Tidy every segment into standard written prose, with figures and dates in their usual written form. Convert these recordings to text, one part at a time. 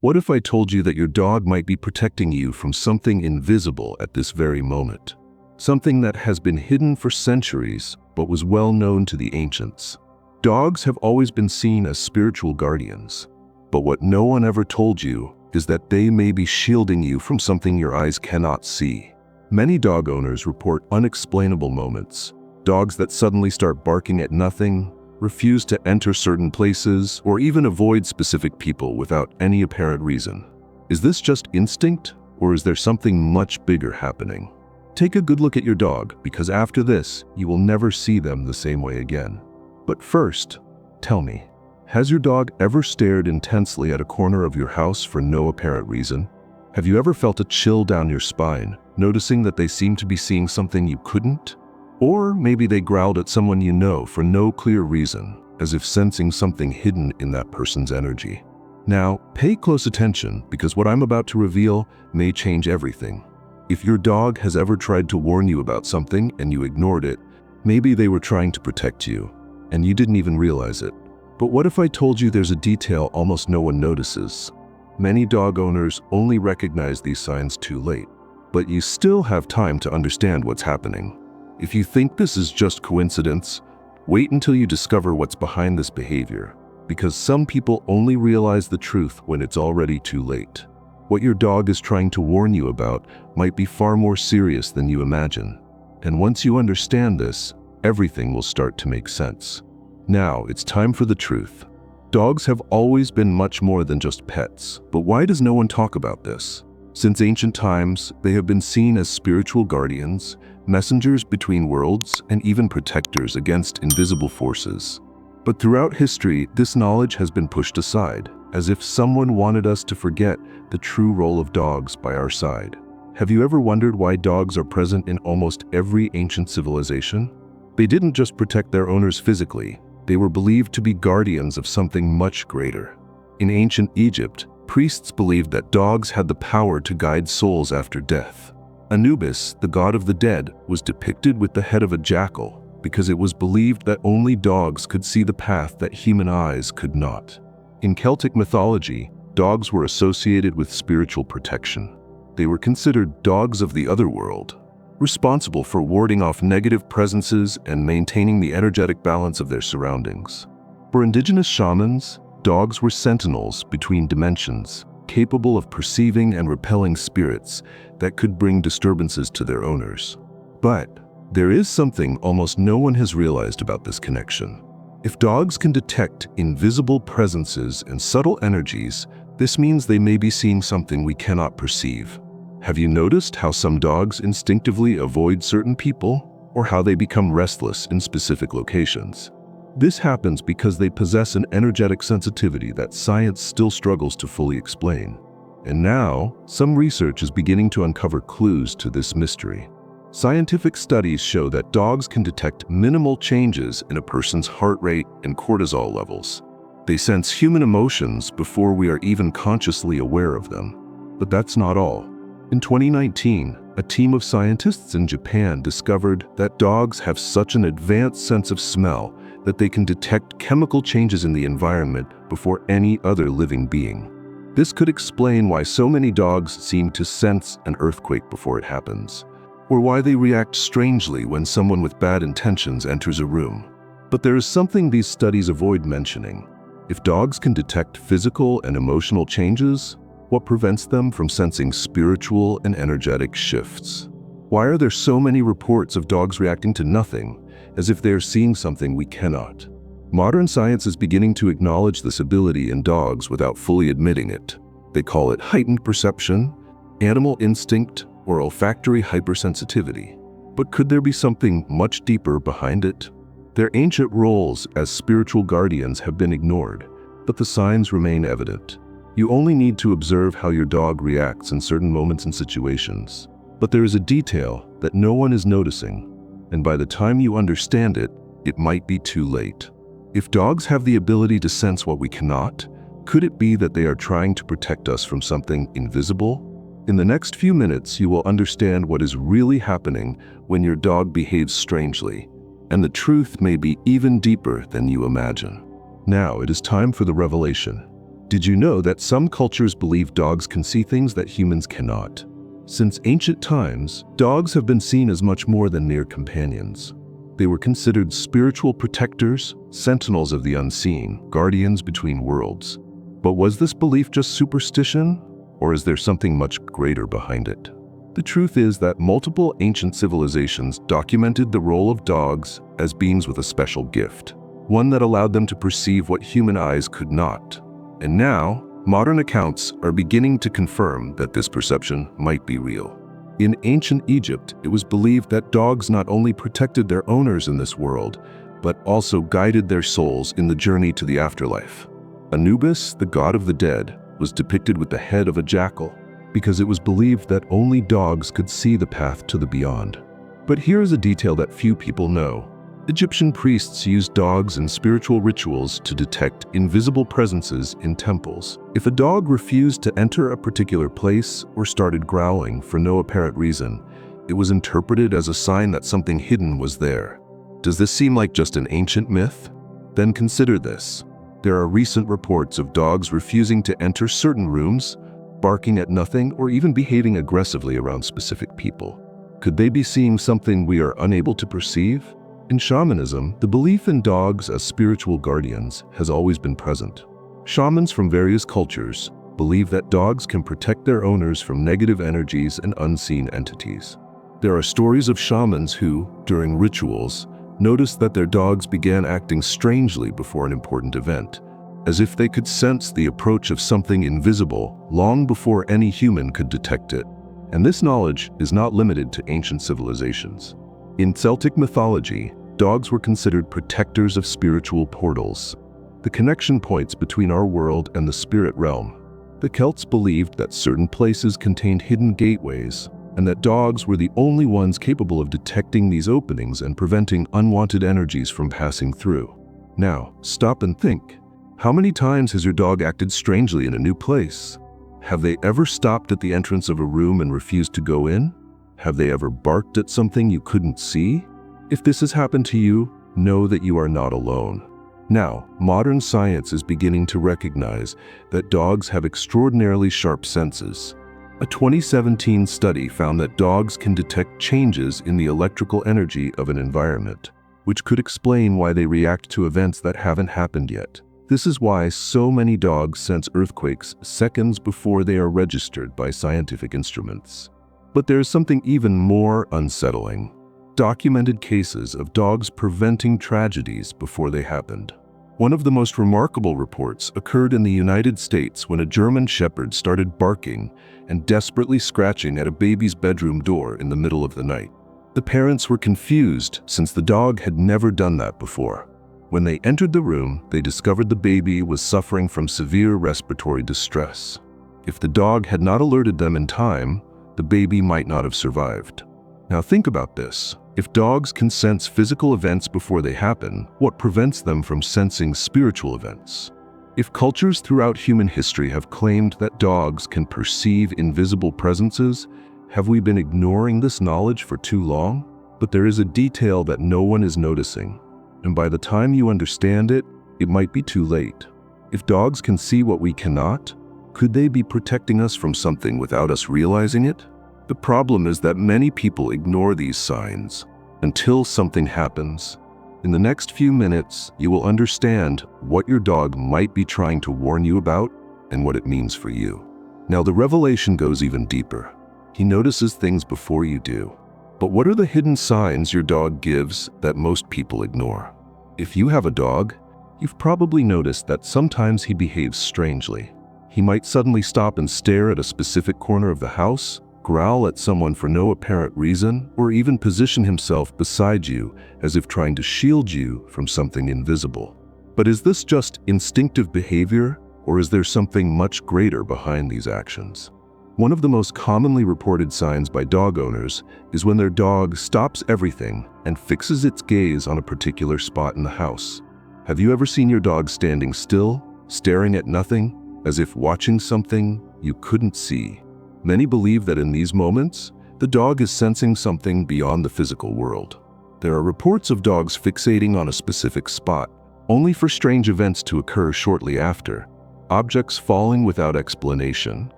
What if I told you that your dog might be protecting you from something invisible at this very moment? Something that has been hidden for centuries, but was well known to the ancients. Dogs have always been seen as spiritual guardians. But what no one ever told you is that they may be shielding you from something your eyes cannot see. Many dog owners report unexplainable moments. Dogs that suddenly start barking at nothing, refuse to enter certain places, or even avoid specific people without any apparent reason. Is this just instinct, or is there something much bigger happening? Take a good look at your dog, because after this, you will never see them the same way again. But first, tell me, has your dog ever stared intensely at a corner of your house for no apparent reason? Have you ever felt a chill down your spine, noticing that they seem to be seeing something you couldn't? Or maybe they growled at someone you know for no clear reason, as if sensing something hidden in that person's energy. Now, pay close attention, because what I'm about to reveal may change everything. If your dog has ever tried to warn you about something and you ignored it, maybe they were trying to protect you, and you didn't even realize it. But what if I told you there's a detail almost no one notices? Many dog owners only recognize these signs too late, but you still have time to understand what's happening. If you think this is just coincidence, wait until you discover what's behind this behavior, because some people only realize the truth when it's already too late. What your dog is trying to warn you about might be far more serious than you imagine. And once you understand this, everything will start to make sense. Now, it's time for the truth. Dogs have always been much more than just pets, but why does no one talk about this? Since ancient times, they have been seen as spiritual guardians, messengers between worlds, and even protectors against invisible forces. But throughout history, this knowledge has been pushed aside, as if someone wanted us to forget the true role of dogs by our side. Have you ever wondered why dogs are present in almost every ancient civilization? They didn't just protect their owners physically, they were believed to be guardians of something much greater. In ancient Egypt, priests believed that dogs had the power to guide souls after death. Anubis, the god of the dead, was depicted with the head of a jackal because it was believed that only dogs could see the path that human eyes could not. In Celtic mythology, dogs were associated with spiritual protection. They were considered dogs of the other world, responsible for warding off negative presences and maintaining the energetic balance of their surroundings. For indigenous shamans, dogs were sentinels between dimensions, capable of perceiving and repelling spirits that could bring disturbances to their owners. But there is something almost no one has realized about this connection. If dogs can detect invisible presences and subtle energies, this means they may be seeing something we cannot perceive. Have you noticed how some dogs instinctively avoid certain people, or how they become restless in specific locations? This happens because they possess an energetic sensitivity that science still struggles to fully explain. And now, some research is beginning to uncover clues to this mystery. Scientific studies show that dogs can detect minimal changes in a person's heart rate and cortisol levels. They sense human emotions before we are even consciously aware of them. But that's not all. In 2019, a team of scientists in Japan discovered that dogs have such an advanced sense of smell that they can detect chemical changes in the environment before any other living being. This could explain why so many dogs seem to sense an earthquake before it happens, or why they react strangely when someone with bad intentions enters a room. But there is something these studies avoid mentioning. If dogs can detect physical and emotional changes, what prevents them from sensing spiritual and energetic shifts? Why are there so many reports of dogs reacting to nothing, as if they are seeing something we cannot? Modern science is beginning to acknowledge this ability in dogs without fully admitting it. They call it heightened perception, animal instinct, or olfactory hypersensitivity. But could there be something much deeper behind it? Their ancient roles as spiritual guardians have been ignored, but the signs remain evident. You only need to observe how your dog reacts in certain moments and situations. But there is a detail that no one is noticing, and by the time you understand it, it might be too late. If dogs have the ability to sense what we cannot, could it be that they are trying to protect us from something invisible? In the next few minutes, you will understand what is really happening when your dog behaves strangely, and the truth may be even deeper than you imagine. Now it is time for the revelation. Did you know that some cultures believe dogs can see things that humans cannot? Since ancient times, dogs have been seen as much more than mere companions. They were considered spiritual protectors, sentinels of the unseen, guardians between worlds. But was this belief just superstition, or is there something much greater behind it? The truth is that multiple ancient civilizations documented the role of dogs as beings with a special gift, one that allowed them to perceive what human eyes could not. And now, modern accounts are beginning to confirm that this perception might be real. In ancient Egypt, it was believed that dogs not only protected their owners in this world, but also guided their souls in the journey to the afterlife. Anubis, the god of the dead, was depicted with the head of a jackal, because it was believed that only dogs could see the path to the beyond. But here is a detail that few people know. Egyptian priests used dogs in spiritual rituals to detect invisible presences in temples. If a dog refused to enter a particular place or started growling for no apparent reason, it was interpreted as a sign that something hidden was there. Does this seem like just an ancient myth? Then consider this. There are recent reports of dogs refusing to enter certain rooms, barking at nothing, or even behaving aggressively around specific people. Could they be seeing something we are unable to perceive? In shamanism, the belief in dogs as spiritual guardians has always been present. Shamans from various cultures believe that dogs can protect their owners from negative energies and unseen entities. There are stories of shamans who, during rituals, noticed that their dogs began acting strangely before an important event, as if they could sense the approach of something invisible long before any human could detect it. And this knowledge is not limited to ancient civilizations. In Celtic mythology, dogs were considered protectors of spiritual portals, the connection points between our world and the spirit realm. The Celts believed that certain places contained hidden gateways, and that dogs were the only ones capable of detecting these openings and preventing unwanted energies from passing through. Now, stop and think. How many times has your dog acted strangely in a new place? Have they ever stopped at the entrance of a room and refused to go in? Have they ever barked at something you couldn't see? If this has happened to you, know that you are not alone. Now, modern science is beginning to recognize that dogs have extraordinarily sharp senses. A 2017 study found that dogs can detect changes in the electrical energy of an environment, which could explain why they react to events that haven't happened yet. This is why so many dogs sense earthquakes seconds before they are registered by scientific instruments. But there is something even more unsettling: documented cases of dogs preventing tragedies before they happened. One of the most remarkable reports occurred in the United States when a German shepherd started barking and desperately scratching at a baby's bedroom door in the middle of the night. The parents were confused since the dog had never done that before. When they entered the room, they discovered the baby was suffering from severe respiratory distress. If the dog had not alerted them in time, the baby might not have survived. Now think about this. If dogs can sense physical events before they happen, what prevents them from sensing spiritual events? If cultures throughout human history have claimed that dogs can perceive invisible presences, have we been ignoring this knowledge for too long? But there is a detail that no one is noticing, and by the time you understand it, it might be too late. If dogs can see what we cannot, could they be protecting us from something without us realizing it? The problem is that many people ignore these signs until something happens. In the next few minutes, you will understand what your dog might be trying to warn you about and what it means for you. Now, the revelation goes even deeper. He notices things before you do. But what are the hidden signs your dog gives that most people ignore? If you have a dog, you've probably noticed that sometimes he behaves strangely. He might suddenly stop and stare at a specific corner of the house, growl at someone for no apparent reason, or even position himself beside you as if trying to shield you from something invisible. But is this just instinctive behavior, or is there something much greater behind these actions? One of the most commonly reported signs by dog owners is when their dog stops everything and fixes its gaze on a particular spot in the house. Have you ever seen your dog standing still, staring at nothing, as if watching something you couldn't see? Many believe that in these moments, the dog is sensing something beyond the physical world. There are reports of dogs fixating on a specific spot, only for strange events to occur shortly after. Objects falling without explanation,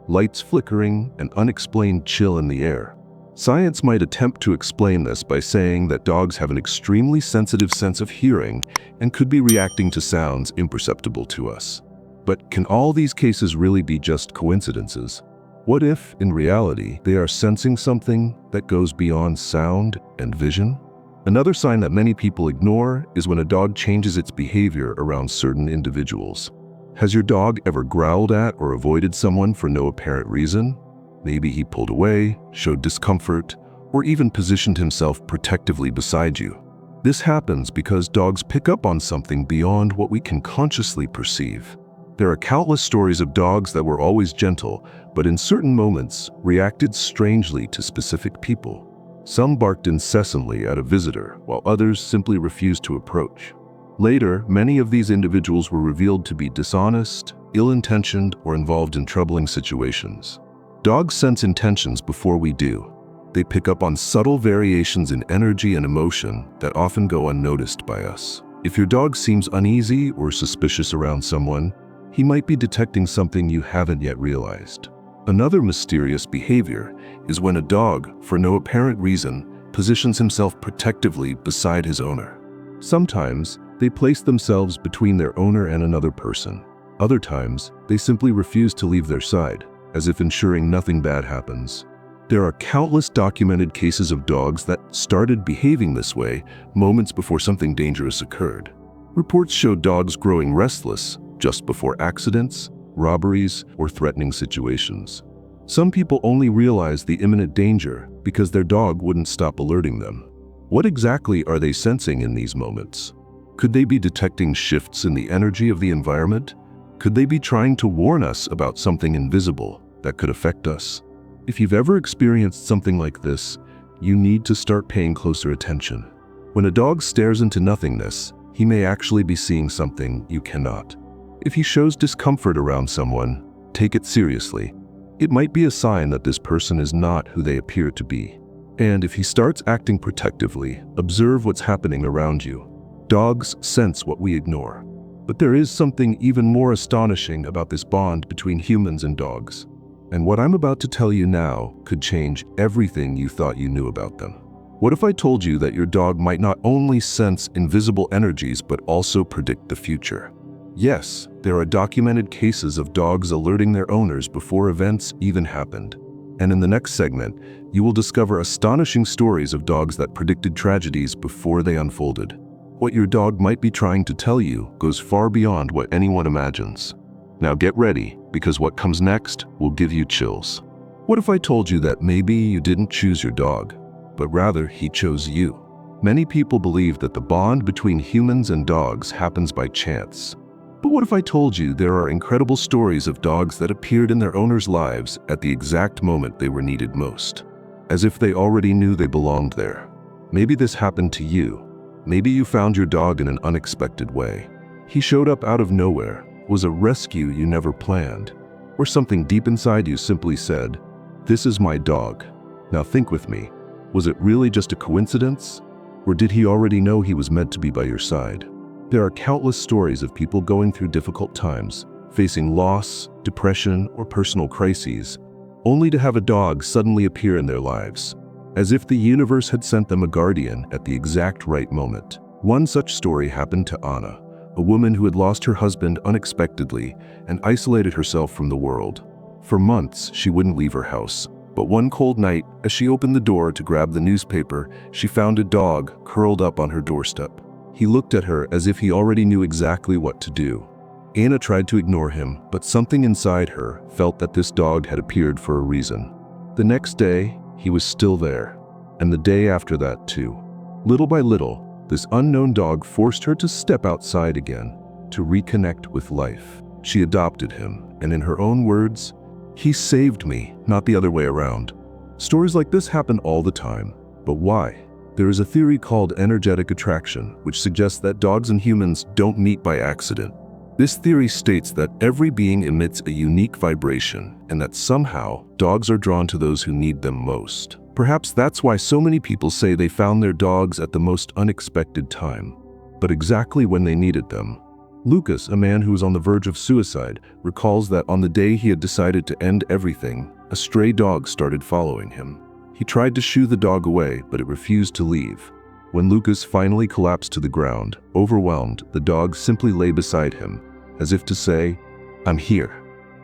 lights flickering, an unexplained chill in the air. Science might attempt to explain this by saying that dogs have an extremely sensitive sense of hearing and could be reacting to sounds imperceptible to us. But can all these cases really be just coincidences? What if, in reality, they are sensing something that goes beyond sound and vision? Another sign that many people ignore is when a dog changes its behavior around certain individuals. Has your dog ever growled at or avoided someone for no apparent reason? Maybe he pulled away, showed discomfort, or even positioned himself protectively beside you. This happens because dogs pick up on something beyond what we can consciously perceive. There are countless stories of dogs that were always gentle, but in certain moments reacted strangely to specific people. Some barked incessantly at a visitor, while others simply refused to approach. Later, many of these individuals were revealed to be dishonest, ill-intentioned, or involved in troubling situations. Dogs sense intentions before we do. They pick up on subtle variations in energy and emotion that often go unnoticed by us. If your dog seems uneasy or suspicious around someone, he might be detecting something you haven't yet realized. Another mysterious behavior is when a dog, for no apparent reason, positions himself protectively beside his owner. Sometimes, they place themselves between their owner and another person. Other times, they simply refuse to leave their side, as if ensuring nothing bad happens. There are countless documented cases of dogs that started behaving this way moments before something dangerous occurred. Reports show dogs growing restless just before accidents, robberies, or threatening situations. Some people only realize the imminent danger because their dog wouldn't stop alerting them. What exactly are they sensing in these moments? Could they be detecting shifts in the energy of the environment? Could they be trying to warn us about something invisible that could affect us? If you've ever experienced something like this, you need to start paying closer attention. When a dog stares into nothingness, he may actually be seeing something you cannot. If he shows discomfort around someone, take it seriously. It might be a sign that this person is not who they appear to be. And if he starts acting protectively, observe what's happening around you. Dogs sense what we ignore. But there is something even more astonishing about this bond between humans and dogs. And what I'm about to tell you now could change everything you thought you knew about them. What if I told you that your dog might not only sense invisible energies but also predict the future? Yes, there are documented cases of dogs alerting their owners before events even happened. And in the next segment, you will discover astonishing stories of dogs that predicted tragedies before they unfolded. What your dog might be trying to tell you goes far beyond what anyone imagines. Now get ready, because what comes next will give you chills. What if I told you that maybe you didn't choose your dog, but rather he chose you? Many people believe that the bond between humans and dogs happens by chance. But what if I told you there are incredible stories of dogs that appeared in their owners' lives at the exact moment they were needed most, as if they already knew they belonged there? Maybe this happened to you. Maybe you found your dog in an unexpected way. He showed up out of nowhere, was a rescue you never planned, or something deep inside you simply said, "This is my dog." Now think with me. Was it really just a coincidence? Or did he already know he was meant to be by your side? There are countless stories of people going through difficult times, facing loss, depression, or personal crises, only to have a dog suddenly appear in their lives, as if the universe had sent them a guardian at the exact right moment. One such story happened to Anna, a woman who had lost her husband unexpectedly and isolated herself from the world. For months, she wouldn't leave her house. But one cold night, as she opened the door to grab the newspaper, she found a dog curled up on her doorstep. He looked at her as if he already knew exactly what to do. Anna tried to ignore him, but something inside her felt that this dog had appeared for a reason. The next day, he was still there, and the day after that too. Little by little, this unknown dog forced her to step outside again, to reconnect with life. She adopted him, and in her own words, "He saved me, not the other way around." Stories like this happen all the time, but why? There is a theory called energetic attraction, which suggests that dogs and humans don't meet by accident. This theory states that every being emits a unique vibration, and that somehow dogs are drawn to those who need them most. Perhaps that's why so many people say they found their dogs at the most unexpected time. But exactly when they needed them, Lucas, a man who was on the verge of suicide, recalls that on the day he had decided to end everything, a stray dog started following him. He tried to shoo the dog away, but it refused to leave. When Lucas finally collapsed to the ground, overwhelmed, the dog simply lay beside him, as if to say, "I'm here."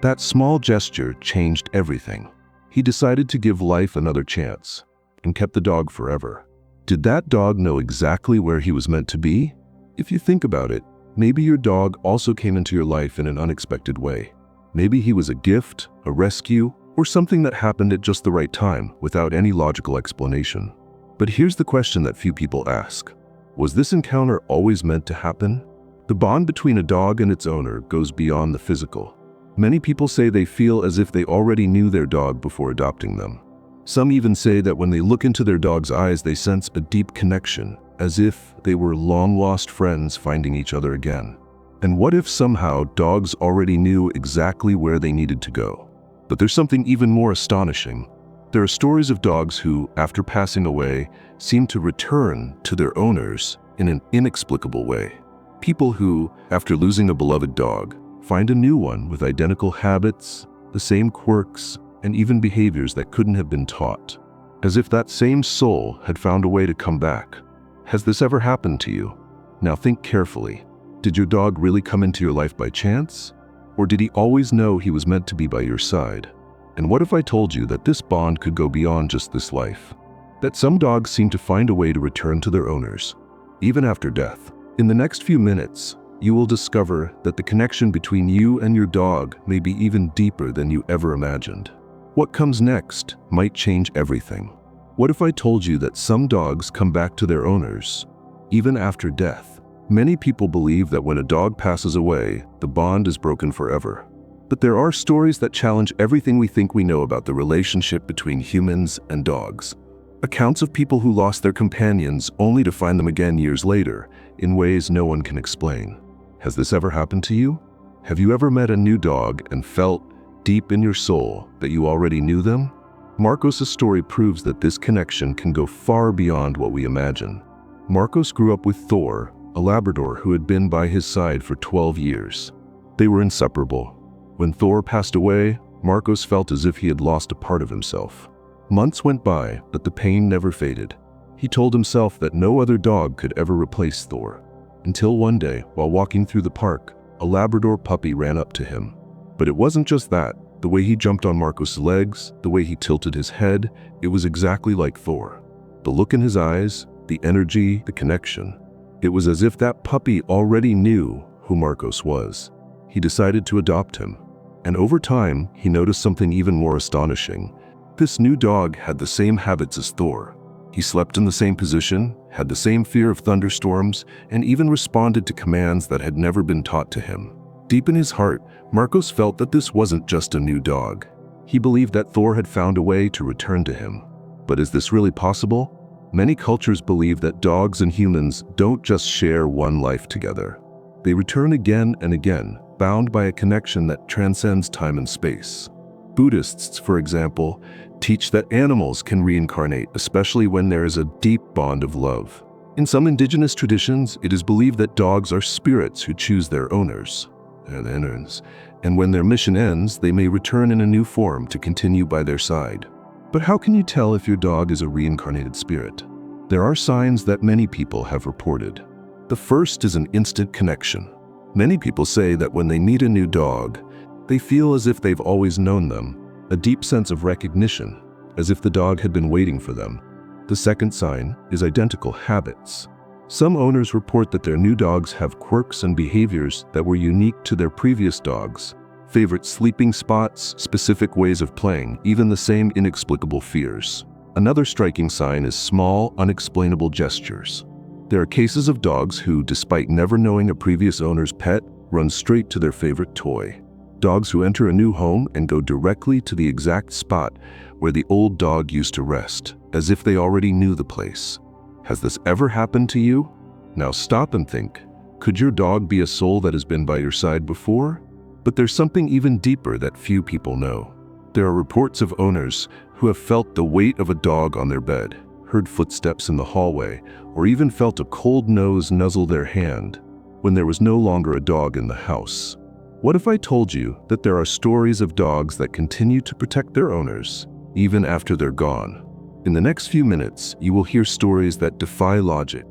That small gesture changed everything. He decided to give life another chance, and kept the dog forever. Did that dog know exactly where he was meant to be? If you think about it, maybe your dog also came into your life in an unexpected way. Maybe he was a gift, a rescue, or something that happened at just the right time without any logical explanation. But here's the question that few people ask. Was this encounter always meant to happen? The bond between a dog and its owner goes beyond the physical. Many people say they feel as if they already knew their dog before adopting them. Some even say that when they look into their dog's eyes, they sense a deep connection, as if they were long-lost friends finding each other again. And what if somehow dogs already knew exactly where they needed to go? But there's something even more astonishing. There are stories of dogs who, after passing away, seem to return to their owners in an inexplicable way. People who, after losing a beloved dog, find a new one with identical habits, the same quirks, and even behaviors that couldn't have been taught. As if that same soul had found a way to come back. Has this ever happened to you? Now think carefully. Did your dog really come into your life by chance? Or did he always know he was meant to be by your side? And what if I told you that this bond could go beyond just this life? That some dogs seem to find a way to return to their owners, even after death. In the next few minutes, you will discover that the connection between you and your dog may be even deeper than you ever imagined. What comes next might change everything. What if I told you that some dogs come back to their owners, even after death? Many people believe that when a dog passes away, the bond is broken forever. But there are stories that challenge everything we think we know about the relationship between humans and dogs. Accounts of people who lost their companions only to find them again years later, in ways no one can explain. Has this ever happened to you? Have you ever met a new dog and felt, deep in your soul, that you already knew them? Marcos' story proves that this connection can go far beyond what we imagine. Marcos grew up with Thor, a Labrador who had been by his side for 12 years. They were inseparable. When Thor passed away, Marcos felt as if he had lost a part of himself. Months went by, but the pain never faded. He told himself that no other dog could ever replace Thor. Until one day, while walking through the park, a Labrador puppy ran up to him. But it wasn't just that. The way he jumped on Marcos' legs, the way he tilted his head, it was exactly like Thor. The look in his eyes, the energy, the connection. It was as if that puppy already knew who Marcos was. He decided to adopt him. And over time, he noticed something even more astonishing. This new dog had the same habits as Thor. He slept in the same position, had the same fear of thunderstorms, and even responded to commands that had never been taught to him. Deep in his heart, Marcos felt that this wasn't just a new dog. He believed that Thor had found a way to return to him. But is this really possible? Many cultures believe that dogs and humans don't just share one life together. They return again and again, bound by a connection that transcends time and space. Buddhists, for example, teach that animals can reincarnate, especially when there is a deep bond of love. In some indigenous traditions, it is believed that dogs are spirits who choose their owners, and when their mission ends, they may return in a new form to continue by their side. But how can you tell if your dog is a reincarnated spirit? There are signs that many people have reported. The first is an instant connection. Many people say that when they meet a new dog, they feel as if they've always known them, a deep sense of recognition, as if the dog had been waiting for them. The second sign is identical habits. Some owners report that their new dogs have quirks and behaviors that were unique to their previous dogs. Favorite sleeping spots, specific ways of playing, even the same inexplicable fears. Another striking sign is small, unexplainable gestures. There are cases of dogs who, despite never knowing a previous owner's pet, run straight to their favorite toy. Dogs who enter a new home and go directly to the exact spot where the old dog used to rest, as if they already knew the place. Has this ever happened to you? Now stop and think. Could your dog be a soul that has been by your side before? But there's something even deeper that few people know. There are reports of owners who have felt the weight of a dog on their bed, heard footsteps in the hallway, or even felt a cold nose nuzzle their hand. when there was no longer a dog in the house. What if I told you that there are stories of dogs that continue to protect their owners, even after they're gone? In the next few minutes, you will hear stories that defy logic.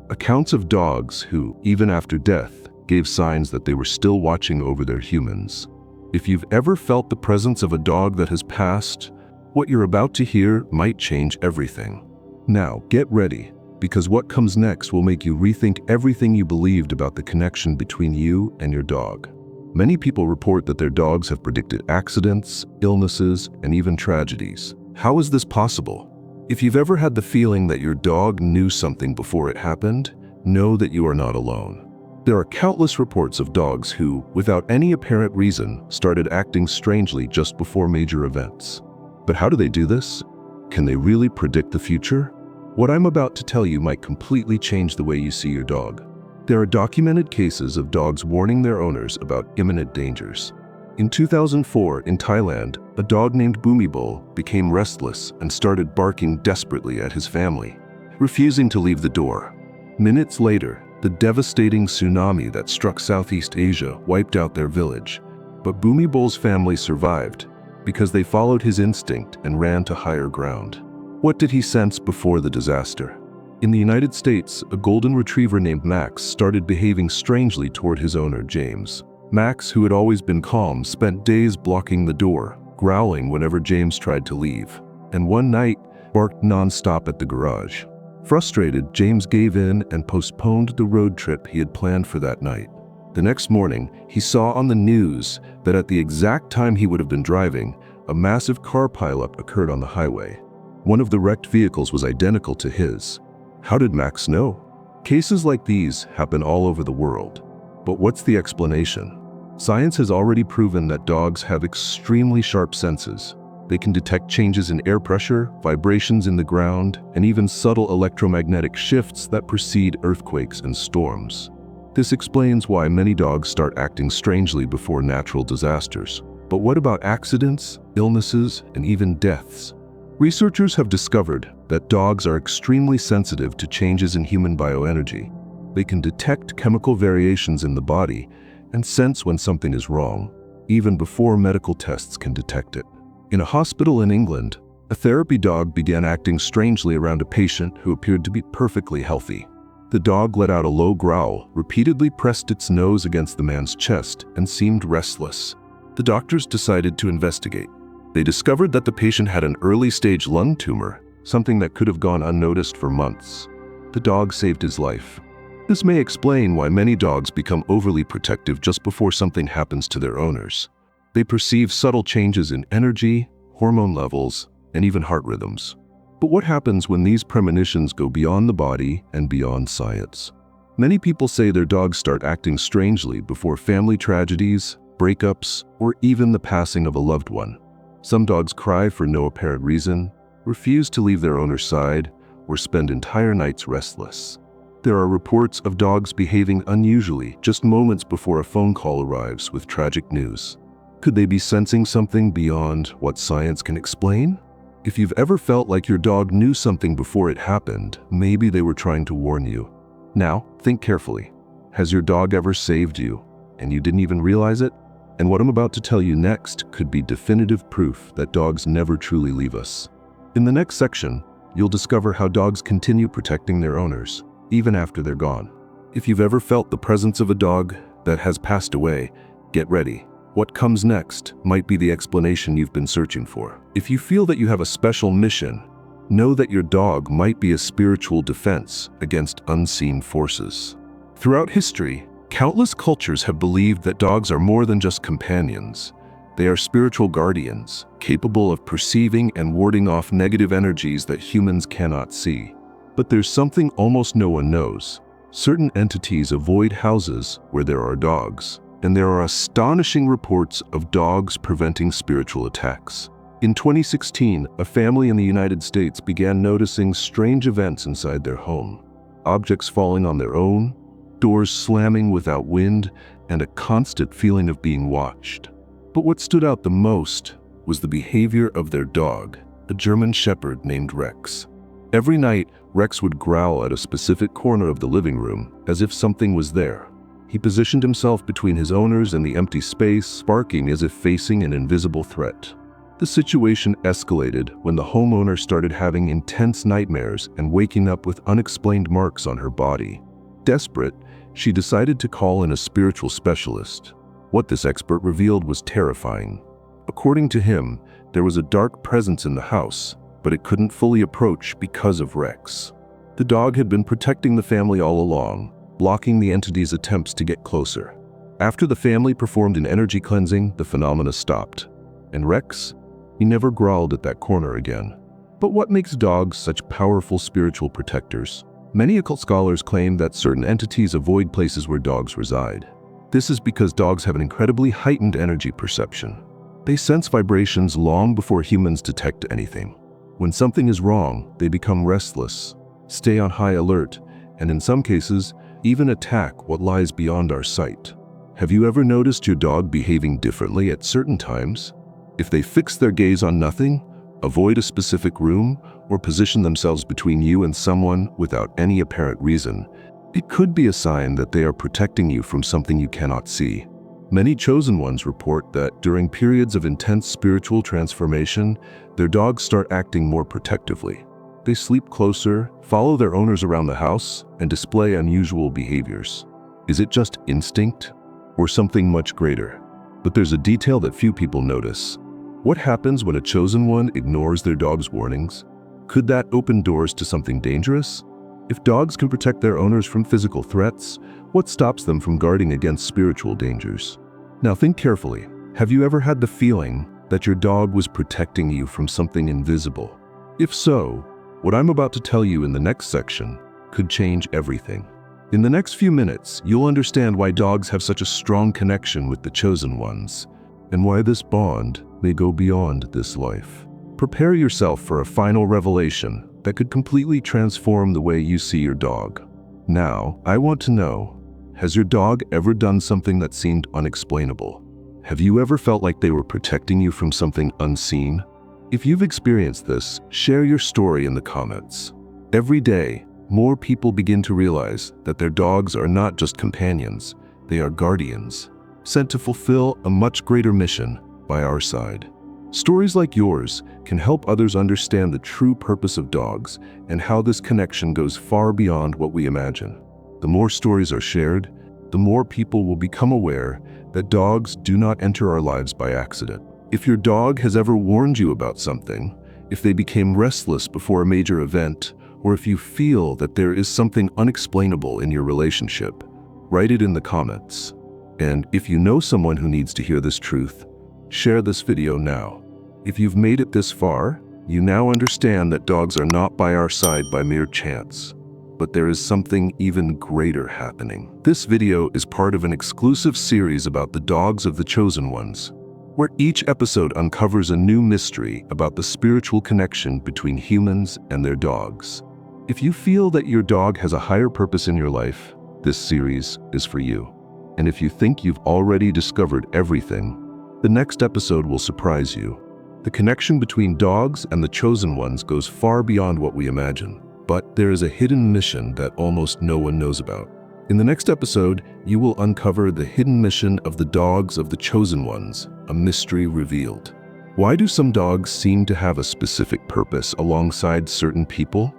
Accounts of dogs who, even after death, gave signs that they were still watching over their humans. If you've ever felt the presence of a dog that has passed, what you're about to hear might change everything. Now, get ready, because what comes next will make you rethink everything you believed about the connection between you and your dog. Many people report that their dogs have predicted accidents, illnesses, and even tragedies. How is this possible? If you've ever had the feeling that your dog knew something before it happened, know that you are not alone. There are countless reports of dogs who, without any apparent reason, started acting strangely just before major events. But how do they do this? Can they really predict the future? What I'm about to tell you might completely change the way you see your dog. There are documented cases of dogs warning their owners about imminent dangers. In 2004, in Thailand, a dog named Bhumibol became restless and started barking desperately at his family, refusing to leave the door. Minutes later, the devastating tsunami that struck Southeast Asia wiped out their village. But Bhumibol's family survived because they followed his instinct and ran to higher ground. What did he sense before the disaster? In the United States, a golden retriever named Max started behaving strangely toward his owner, James. Max, who had always been calm, spent days blocking the door, growling whenever James tried to leave, and one night barked non-stop at the garage. Frustrated, James gave in and postponed the road trip he had planned for that night. The next morning, he saw on the news that at the exact time he would have been driving, a massive car pileup occurred on the highway. One of the wrecked vehicles was identical to his. How did Max know? Cases like these happen all over the world. But what's the explanation? Science has already proven that dogs have extremely sharp senses. They can detect changes in air pressure, vibrations in the ground, and even subtle electromagnetic shifts that precede earthquakes and storms. This explains why many dogs start acting strangely before natural disasters. But what about accidents, illnesses, and even deaths? Researchers have discovered that dogs are extremely sensitive to changes in human bioenergy. They can detect chemical variations in the body and sense when something is wrong, even before medical tests can detect it. In a hospital in England, a therapy dog began acting strangely around a patient who appeared to be perfectly healthy. The dog let out a low growl, repeatedly pressed its nose against the man's chest, and seemed restless. The doctors decided to investigate. They discovered that the patient had an early-stage lung tumor, something that could have gone unnoticed for months. The dog saved his life. This may explain why many dogs become overly protective just before something happens to their owners. They perceive subtle changes in energy, hormone levels, and even heart rhythms. But what happens when these premonitions go beyond the body and beyond science? Many people say their dogs start acting strangely before family tragedies, breakups, or even the passing of a loved one. Some dogs cry for no apparent reason, refuse to leave their owner's side, or spend entire nights restless. There are reports of dogs behaving unusually just moments before a phone call arrives with tragic news. Could they be sensing something beyond what science can explain? If you've ever felt like your dog knew something before it happened, maybe they were trying to warn you. Now, think carefully. Has your dog ever saved you, and you didn't even realize it? And what I'm about to tell you next could be definitive proof that dogs never truly leave us. In the next section, you'll discover how dogs continue protecting their owners, even after they're gone. If you've ever felt the presence of a dog that has passed away, get ready. What comes next might be the explanation you've been searching for. If you feel that you have a special mission, know that your dog might be a spiritual defense against unseen forces. Throughout history, countless cultures have believed that dogs are more than just companions. They are spiritual guardians, capable of perceiving and warding off negative energies that humans cannot see. But there's something almost no one knows. Certain entities avoid houses where there are dogs, and there are astonishing reports of dogs preventing spiritual attacks. In 2016, a family in the United States began noticing strange events inside their home. Objects falling on their own, doors slamming without wind, and a constant feeling of being watched. But what stood out the most was the behavior of their dog, a German shepherd named Rex. Every night, Rex would growl at a specific corner of the living room, as if something was there. He positioned himself between his owners and the empty space, barking as if facing an invisible threat. The situation escalated when the homeowner started having intense nightmares and waking up with unexplained marks on her body. Desperate, she decided to call in a spiritual specialist. What this expert revealed was terrifying. According to him, there was a dark presence in the house, but it couldn't fully approach because of Rex. The dog had been protecting the family all along, blocking the entity's attempts to get closer. After the family performed an energy cleansing, the phenomena stopped. And Rex? He never growled at that corner again. But what makes dogs such powerful spiritual protectors? Many occult scholars claim that certain entities avoid places where dogs reside. This is because dogs have an incredibly heightened energy perception. They sense vibrations long before humans detect anything. When something is wrong, they become restless, stay on high alert, and in some cases, even attack what lies beyond our sight. Have you ever noticed your dog behaving differently at certain times? If they fix their gaze on nothing, avoid a specific room, or position themselves between you and someone without any apparent reason, it could be a sign that they are protecting you from something you cannot see. Many chosen ones report that during periods of intense spiritual transformation, their dogs start acting more protectively. They sleep closer, follow their owners around the house, and display unusual behaviors. Is it just instinct, or something much greater? But there's a detail that few people notice. What happens when a chosen one ignores their dog's warnings? Could that open doors to something dangerous? If dogs can protect their owners from physical threats, what stops them from guarding against spiritual dangers? Now think carefully. Have you ever had the feeling that your dog was protecting you from something invisible? If so, what I'm about to tell you in the next section could change everything. In the next few minutes, you'll understand why dogs have such a strong connection with the chosen ones, and why this bond may go beyond this life. Prepare yourself for a final revelation that could completely transform the way you see your dog. Now, I want to know, has your dog ever done something that seemed unexplainable? Have you ever felt like they were protecting you from something unseen? If you've experienced this, share your story in the comments. Every day, more people begin to realize that their dogs are not just companions, they are guardians, sent to fulfill a much greater mission by our side. Stories like yours can help others understand the true purpose of dogs and how this connection goes far beyond what we imagine. The more stories are shared, the more people will become aware that dogs do not enter our lives by accident. If your dog has ever warned you about something, if they became restless before a major event, or if you feel that there is something unexplainable in your relationship, write it in the comments. And if you know someone who needs to hear this truth, share this video now. If you've made it this far, you now understand that dogs are not by our side by mere chance, but there is something even greater happening. This video is part of an exclusive series about the dogs of the chosen ones, where each episode uncovers a new mystery about the spiritual connection between humans and their dogs. If you feel that your dog has a higher purpose in your life, this series is for you. And if you think you've already discovered everything, the next episode will surprise you. The connection between dogs and the chosen ones goes far beyond what we imagine, but there is a hidden mission that almost no one knows about. In the next episode, you will uncover the hidden mission of the dogs of the chosen ones, a mystery revealed. Why do some dogs seem to have a specific purpose alongside certain people?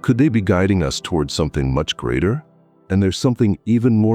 Could they be guiding us towards something much greater? And there's something even more